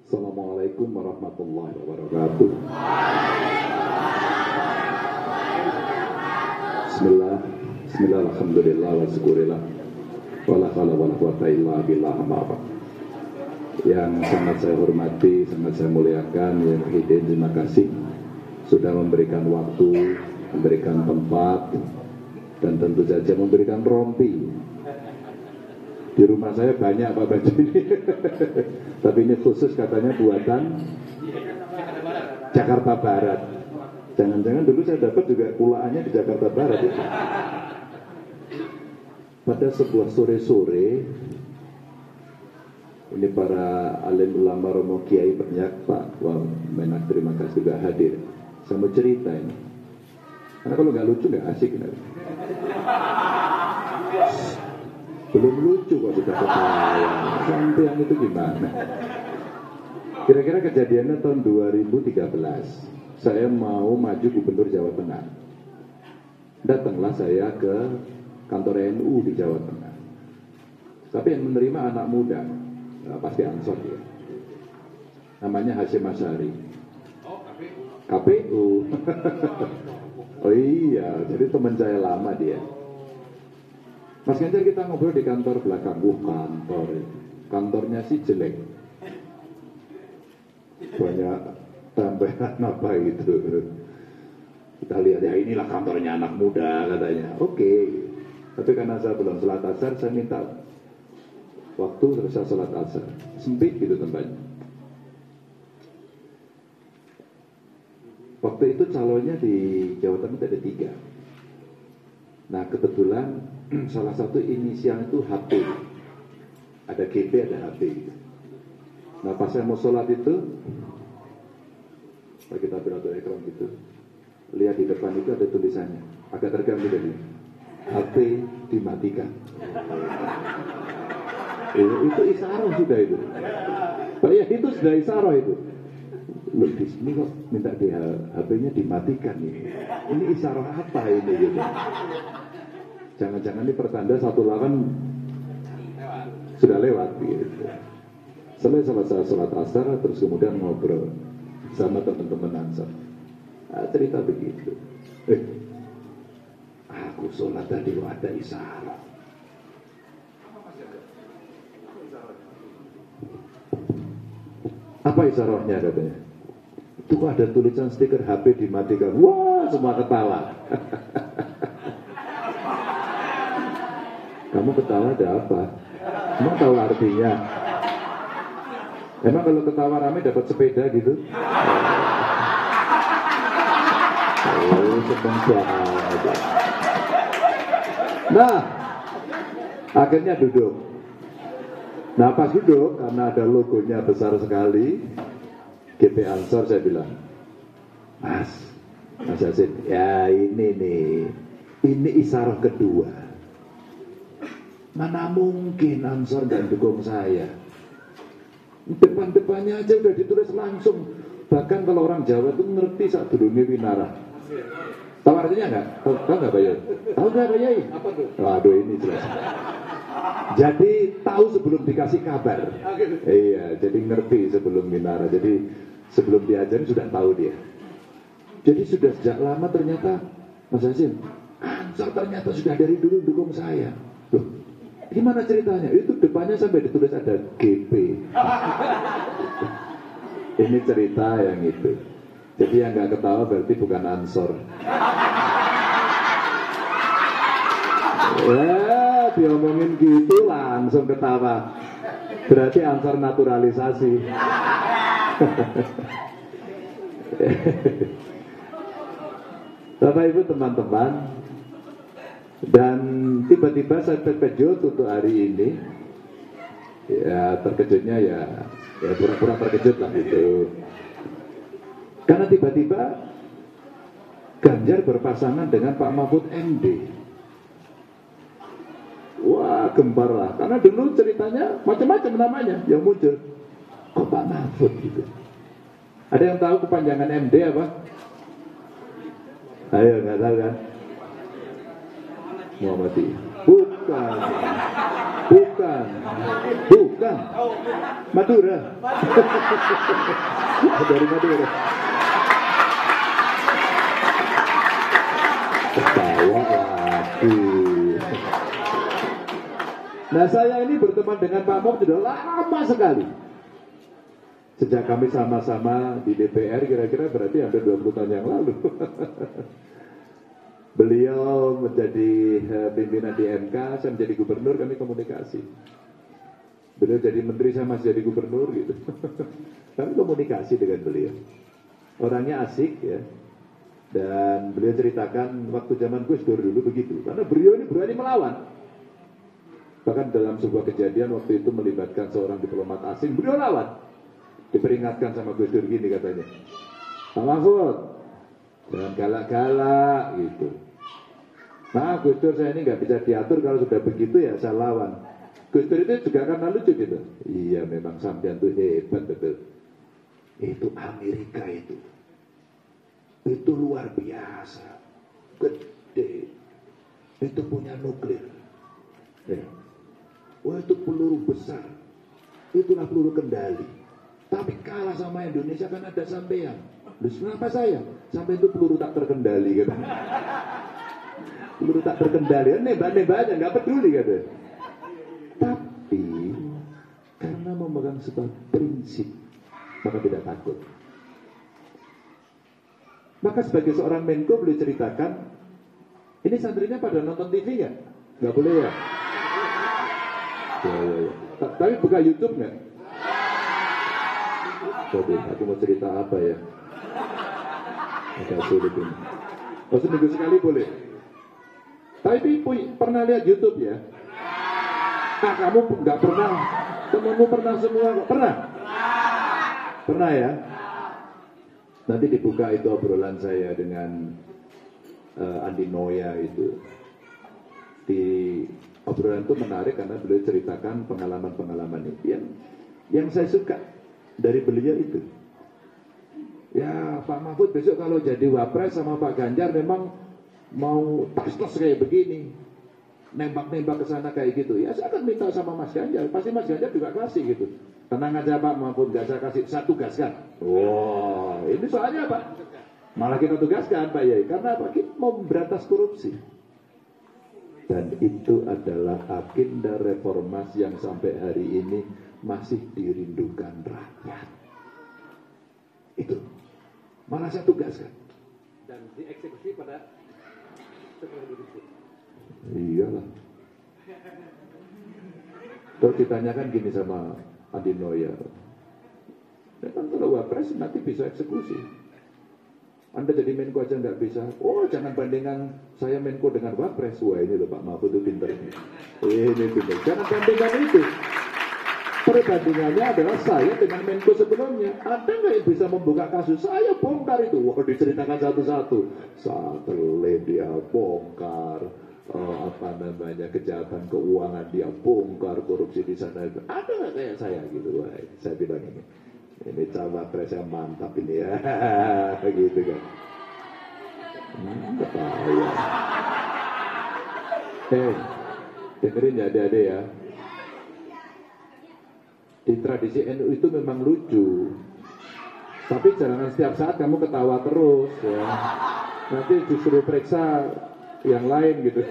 Assalamualaikum warahmatullahi wabarakatuh. Bismillah, Bismillah, alhamdulillah, wa syukurillah, wala hawla wala quwwata illa billah, amma ba'd. Yang sangat saya hormati, sangat saya muliakan, Ya Muhyiddin, terima kasih sudah memberikan waktu, memberikan tempat, dan tentu saja memberikan rompi. Di rumah saya banyak Pak baju ini, tapi ini khusus katanya buatan Jakarta Barat. Jangan-jangan dulu saya dapat juga pulaannya di Jakarta Barat ya. Pada sebuah sore-sore, ini para alim ulama Romo Kiai banyak, Pak Menak terima kasih juga hadir. Saya mau cerita ini, karena kalau nggak lucu nggak asik. Belum lucu kok sudah ketawa. Sampai yang itu gimana? Kira-kira kejadiannya tahun 2013. Saya mau maju gubernur Jawa Tengah. Datanglah saya ke kantor NU di Jawa Tengah. Tapi yang menerima anak muda, pasti Ansor ya. Namanya Hasyim Asyari. KPU. Oh iya, jadi teman saya lama dia. Mas Ganjar kita ngobrol di kantor belakang, kantornya sih jelek, banyak tambahan apa gitu. Kita lihat ya inilah kantornya anak muda katanya. Oke. Tapi karena saya belum sholat asar, saya minta waktu terus saya sholat asar. Sempit gitu tempatnya. Waktu itu calonnya di Jawa Tengah ada 3. Nah kebetulan salah satu inisial itu HP. Ada GP, ada HP. Nah pas saya mau sholat itu, kita beratur ekran gitu, lihat di depan itu ada tulisannya, agak terganggu tadi, HP dimatikan. Itu isaroh sudah itu. Oh ya itu sudah isaroh itu. Loh di sini kok minta di HP-nya dimatikan ini. Ini isaroh apa ini gitu? Jangan-jangan ini pertanda satu lawan sudah lewat gitu. Selesai sholat asar terus kemudian ngobrol sama teman-teman Ansar. Cerita begitu. Aku sholat tadi kok ada isyarat. Apa isyaratnya katanya? Itu kok ada tulisan stiker HP dimatikan. Wah, semua ketawa. Kamu ketawa ada apa? Emang tahu artinya? Emang kalau ketawa rame dapat sepeda gitu? Oh, seneng banget. Nah, akhirnya duduk. Nah pas duduk, karena ada logonya besar sekali, GP Ansor, saya bilang, Mas Yasin, ya ini nih, ini isyarat kedua. Mana mungkin Ansor gak dukung saya? Depan-depannya aja udah ditulis langsung. Bahkan kalau orang Jawa tuh ngerti saat dulunya winara. Tahu artinya nggak? Tahu nggak Pak Yai? Tahu nggak Pak Yai? Apa tuh? Waduh ini jelas. Jadi tahu sebelum dikasih kabar. Iya, jadi ngerti sebelum winara. Jadi sebelum diajarin sudah tahu dia. Jadi sudah sejak lama ternyata Mas Hasim, Ansor ternyata sudah dari dulu dukung saya. Loh, gimana ceritanya? Itu depannya sampai ditulis ada GP. Ini cerita yang itu. Jadi yang gak ketawa berarti bukan Ansor. Ya, diomongin gitu langsung ketawa. Berarti Ansor naturalisasi. Bapak Ibu teman-teman, dan tiba-tiba saya terkejut untuk hari ini. Ya terkejutnya ya pura-pura terkejut lah gitu. Karena tiba-tiba Ganjar berpasangan dengan Pak Mahfud MD. Wah gempar lah. Karena dulu ceritanya macam-macam namanya yang muncul. Kok Pak Mahfud gitu? Ada yang tahu kepanjangan MD apa? Ayo nggak tahu kan? Muhammadiyah. Bukan. Bukan. Bukan. Madura. Dari Madura. Ketawa lagi. Nah, saya ini berteman dengan Pak Mok sudah lama sekali. Sejak kami sama-sama di DPR kira-kira berarti hampir 20 tahun yang lalu. Beliau menjadi pimpinan di MK, saya menjadi gubernur, kami komunikasi. Beliau jadi menteri, saya masih jadi gubernur gitu. Kami komunikasi dengan beliau. Orangnya asik ya. Dan beliau ceritakan waktu zaman Gus Dur dulu begitu. Karena beliau ini berani melawan. Bahkan dalam sebuah kejadian waktu itu melibatkan seorang diplomat asing, beliau lawan. Diperingatkan sama Gus Dur gini katanya, Pak Mahfud, jangan galak-galak gitu. Nah, Gus Dur saya ini nggak bisa diatur, kalau sudah begitu ya saya lawan. Gus Dur itu juga karena lucu gitu. Iya memang sampean tuh hebat betul. Itu Amerika itu luar biasa, gede. Itu punya nuklir. Ya. Wah itu peluru besar. Itulah peluru kendali. Tapi kalah sama Indonesia kan ada sampean. Terus kenapa saya? Sampai itu peluru tak terkendali kan. Peluru tak terkendali. Nembak-nembak aja nggak peduli kan. Tapi karena memegang sebuah prinsip, maka tidak takut. Maka sebagai seorang Menko boleh ceritakan, ini santrinya pada nonton TV nggak? Nggak boleh ya? Ya. Tapi buka YouTube nggak? Waduh, aku mau cerita apa ya? Agak sulit ini. Oh, seminggu sekali boleh. Tapi pernah lihat YouTube ya? Ah, kamu nggak pernah? Temanmu pernah semua kok? Pernah? Pernah ya? Nanti dibuka itu obrolan saya dengan Andi Noya itu. Di obrolan itu menarik karena beliau ceritakan pengalaman-pengalaman itu yang saya suka dari beliau itu. Ya Pak Mahfud besok kalau jadi wapres sama Pak Ganjar memang mau tas-tas kayak begini, nembak-nembak ke sana kayak gitu. Ya saya akan minta sama Mas Ganjar, pasti Mas Ganjar juga kasih gitu. Tenang aja Pak Mahfud, gak saya kasih, saya tugaskan. Wah, ini soalnya Pak, malah kita tugaskan Pak Yai, karena apa? Kita mau memberantas korupsi. Dan itu adalah agenda reformasi yang sampai hari ini masih dirindukan rakyat. Itu malah saya tugaskan. Dan dieksekusi pada setelah duduk. Iyalah. Terus ditanyakan gini sama Adi Noya, memang kalau wapres nanti bisa eksekusi. Anda jadi Menko aja nggak bisa. Oh jangan bandingkan saya Menko dengan wapres. Wah ini loh Pak Mahfud itu pinter. Ini pinter. Jangan bandingkan itu. Perbandingannya adalah saya dengan Menko sebelumnya. Ada nggak yang bisa membuka kasus? Saya bongkar itu. Wah diceritakan satu-satu. Satelit dia bongkar. Kejahatan keuangan dia bongkar, korupsi di sana. Ada nggak kayak saya gitu? Wah, saya bilang ini cawapres yang mantap ini ya, gitu kan. Bahaya. Dengerin ya adik-adik ya. Di tradisi NU itu memang lucu, tapi jangan setiap saat kamu ketawa terus ya. Nanti justru periksa yang lain gitu.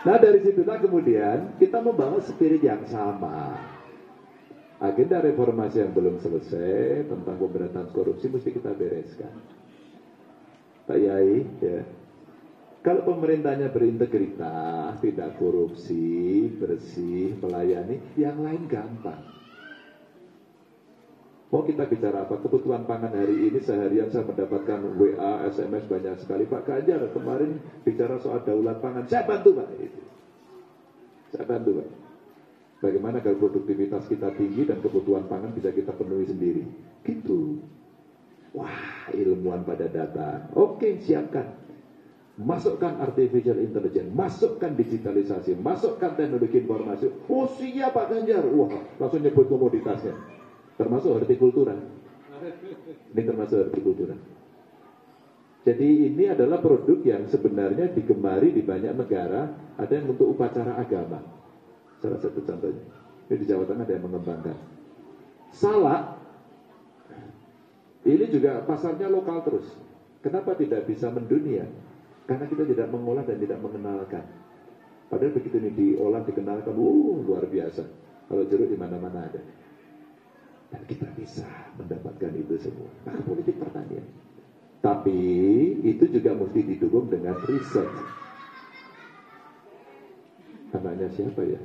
Nah dari situlah kemudian kita membawa spirit yang sama. Agenda reformasi yang belum selesai tentang pemberantasan korupsi mesti kita bereskan. Pak Yai, ya. Kalau pemerintahnya berintegritas, tidak korupsi, bersih, melayani, yang lain gampang. Mau kita bicara apa? Kebutuhan pangan hari ini seharian saya mendapatkan WA, SMS banyak sekali. Pak Ganjar kemarin bicara soal daulat pangan. Saya bantu Pak. Saya bantu Pak. Bagaimana agar produktivitas kita tinggi dan kebutuhan pangan bisa kita penuhi sendiri. Gitu. Wah, ilmuwan pada datang. Oke, siapkan. Masukkan artificial intelligence, masukkan digitalisasi, masukkan teknologi informasi. Oh siap Pak Ganjar. Wah, langsung nyebut komoditasnya. Termasuk hortikultura. Ini termasuk hortikultura. Jadi ini adalah produk yang sebenarnya digemari di banyak negara. Ada yang untuk upacara agama. Salah satu contohnya. Ini di Jawa Tengah ada yang mengembangkan. Salak, ini juga pasarnya lokal terus. Kenapa tidak bisa mendunia? Karena kita tidak mengolah dan tidak mengenalkan. Padahal begitu ini diolah, dikenalkan, luar biasa. Kalau jeruk di mana-mana ada. Dan kita bisa mendapatkan itu semua. Maka politik pertanian. Tapi itu juga mesti didukung dengan riset. Anaknya siapa ya?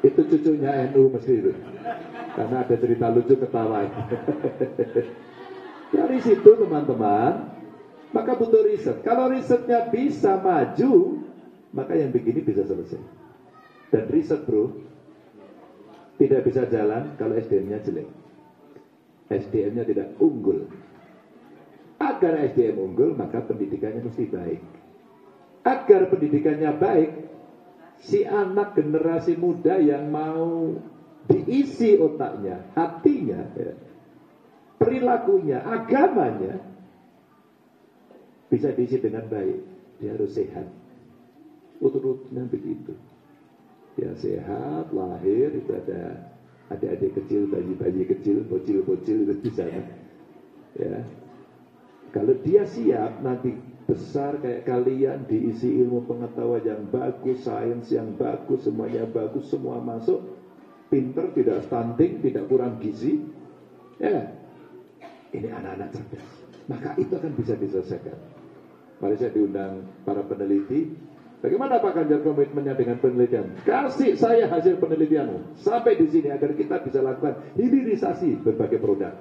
Itu cucunya NU mesti itu. Karena ada cerita lucu ketawa. Dari situ teman-teman, maka butuh riset. Kalau risetnya bisa maju, maka yang begini bisa selesai. Dan riset bro, tidak bisa jalan kalau SDM-nya jelek. SDM-nya tidak unggul. Agar SDM unggul, maka pendidikannya mesti baik. Agar pendidikannya baik, si anak generasi muda yang mau diisi otaknya, hatinya, ya, perilakunya, agamanya, bisa diisi dengan baik. Dia harus sehat. Urut-urutnya begitu. Dia sehat, lahir, itu ada adik-adik kecil, bayi-bayi kecil, bocil-bocil itu di sana. Ya. Kalau dia siap, nanti besar kayak kalian, diisi ilmu pengetahuan yang bagus, sains yang bagus, semuanya bagus, semua masuk, pinter, tidak stunting, tidak kurang gizi. Ya, ini anak-anak cerdas. Maka itu akan bisa diselesaikan. Mari saya diundang para peneliti. Bagaimana Pak Ganjar komitmennya dengan penelitian? Kasih saya hasil penelitianmu sampai di sini agar kita bisa lakukan hilirisasi berbagai produk.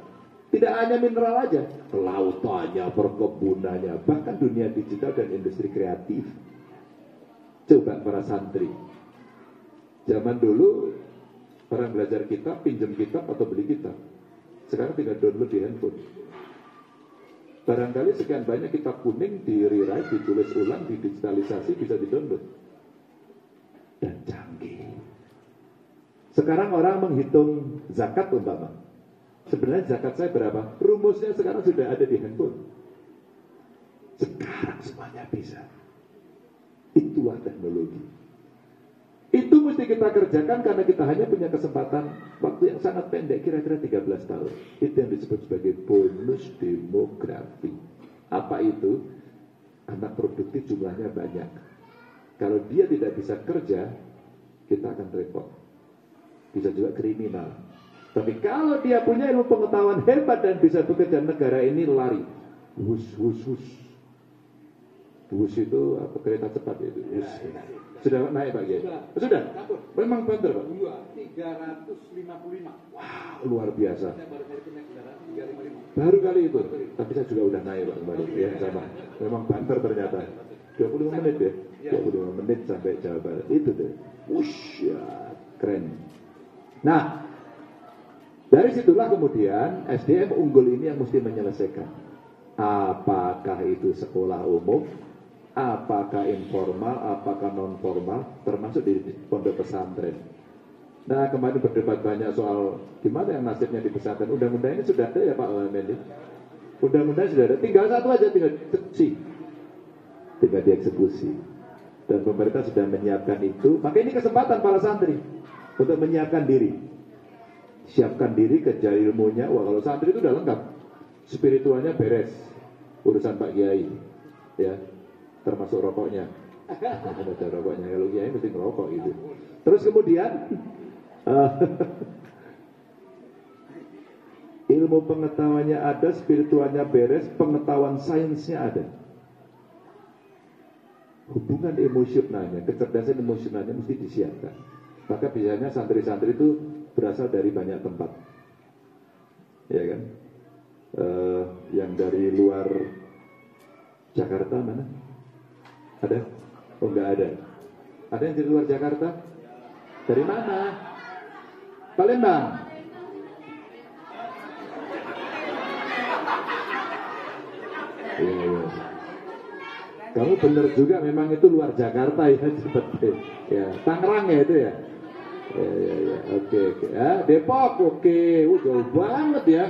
Tidak hanya mineral aja, kelautannya, perkebunannya, bahkan dunia digital dan industri kreatif. Coba para santri. Zaman dulu orang belajar kitab, pinjam kitab atau beli kitab. Sekarang tinggal download di handphone. Barangkali sekian banyak kitab kuning di rewrite, ditulis ulang, didigitalisasi, bisa di-download. Dan canggih. Sekarang orang menghitung zakat umpama. Sebenarnya zakat saya berapa? Rumusnya sekarang sudah ada di handphone. Sekarang semuanya bisa. Itulah teknologi. Itu mesti kita kerjakan karena kita hanya punya kesempatan waktu yang sangat pendek, kira-kira 13 tahun. Itu yang disebut sebagai bonus demografi. Apa itu? Anak produktif jumlahnya banyak. Kalau dia tidak bisa kerja, kita akan repot. Bisa juga kriminal. Tapi kalau dia punya ilmu pengetahuan hebat dan bisa bekerja, negara ini lari. Wus, wus, wus. Wus itu apa, kereta cepat itu. Wus. Sudah naik Pak Kiai? Sudah? Memang banter Pak? 355. Wow, luar biasa. Saya baru kali itu naik kendaraan 355. Baru kali itu. Tapi saya juga udah naik Pak kemarin. Ya sama. Memang banter ternyata. 25 menit ya? 25 menit sampai Jawa Barat. Itu deh. Wush, ya, keren. Nah, dari situlah kemudian SDM unggul ini yang mesti menyelesaikan. Apakah itu sekolah umum? Apakah informal, apakah non formal, termasuk di pondok pesantren. Nah kemarin berdebat banyak soal gimana yang nasibnya di pesantren. Undang-undang ini sudah ada ya Pak Mendi? Undang-undang sudah ada, tinggal satu aja, tinggal dieksekusi. Dan pemerintah sudah menyiapkan itu. Maka ini kesempatan para santri untuk menyiapkan diri. Siapkan diri, kejar ilmunya. Wah kalau santri itu udah lengkap, spiritualnya beres, urusan Pak Kiai, ya. Termasuk rokoknya. Ada rokoknya, kalau kiai mesti ngerokok gitu. Terus kemudian ilmu pengetahuannya ada, spiritualnya beres, pengetahuan sainsnya ada. Hubungan emosionalnya, kecerdasan emosionalnya mesti disiapkan. Maka biasanya santri-santri itu berasal dari banyak tempat. Ya kan? Yang dari luar Jakarta mana? Ada? Oh enggak ada. Ada yang dari luar Jakarta? Dari mana? Palembang. Iya. Kamu benar juga, memang itu luar Jakarta ya, seperti ya. Tangerang ya itu ya. Ya. Oke. Ya, Depok, oke. Jauh banget ya.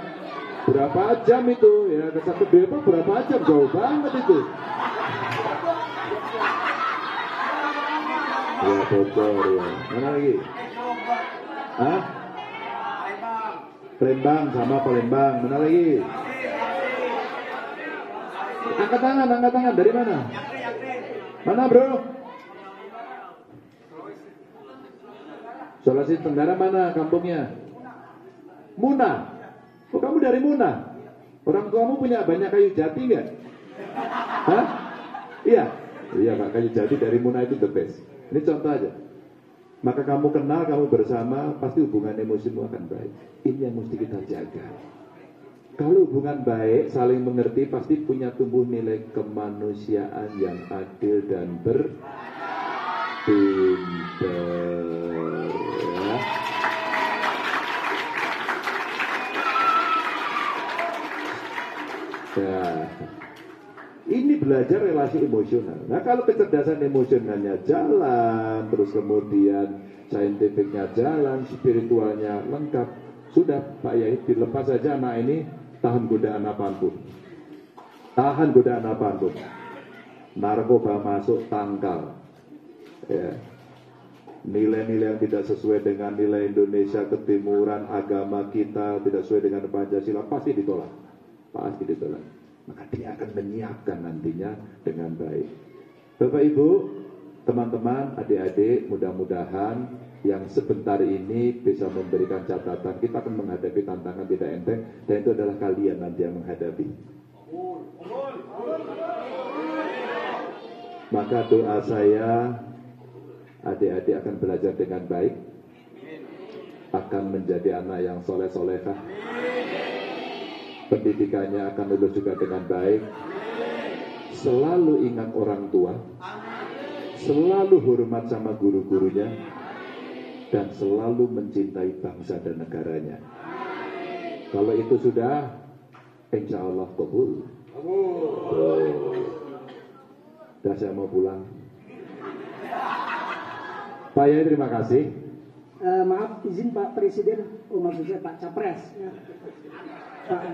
Berapa jam itu? Ya, ke satu Depok berapa jam? Jauh banget itu. Ya, bocor ya. Mana lagi? Hah? Palembang sama Palembang. Mana lagi? Angkat tangan. Dari mana? Mana, bro? Sulawesi Tenggara mana kampungnya? Muna. Oh, kamu dari Muna? Orang tuamu punya banyak kayu jati nggak? Hah? Iya. Iya, Pak, kayu jati dari Muna itu the best. Ini contoh aja. Maka kamu kenal, kamu bersama, pasti hubungan emosimu akan baik. Ini yang mesti kita jaga. Kalau hubungan baik, saling mengerti, pasti punya tumbuh nilai kemanusiaan yang adil dan berpinter. Ya. Nah, ini belajar relasi emosional. Nah, kalau kecerdasan emosionalnya jalan, terus kemudian saintifiknya jalan, spiritualnya lengkap, sudah Pak Yai, dilepas saja anak ini tahan godaan apapun. Tahan godaan apapun. Narkoba masuk tangkal. Ya. Nilai-nilai yang tidak sesuai dengan nilai Indonesia, ketimuran, agama kita, tidak sesuai dengan Pancasila, pasti ditolak. Pasti ditolak. Maka dia akan menyiapkan nantinya dengan baik. Bapak Ibu, teman-teman, adik-adik, mudah-mudahan yang sebentar ini bisa memberikan catatan. Kita akan menghadapi tantangan tidak enteng, dan itu adalah kalian nanti yang menghadapi. Maka doa saya, adik-adik akan belajar dengan baik, akan menjadi anak yang soleh-solehah, pendidikannya akan lulus juga dengan baik, selalu ingat orang tua, selalu hormat sama guru-gurunya, dan selalu mencintai bangsa dan negaranya. Kalau itu sudah, insya Allah kabul. Dah, saya mau pulang. Pak Yai, terima kasih. Maaf, izin Pak Presiden, maksud saya Pak Capres. Pak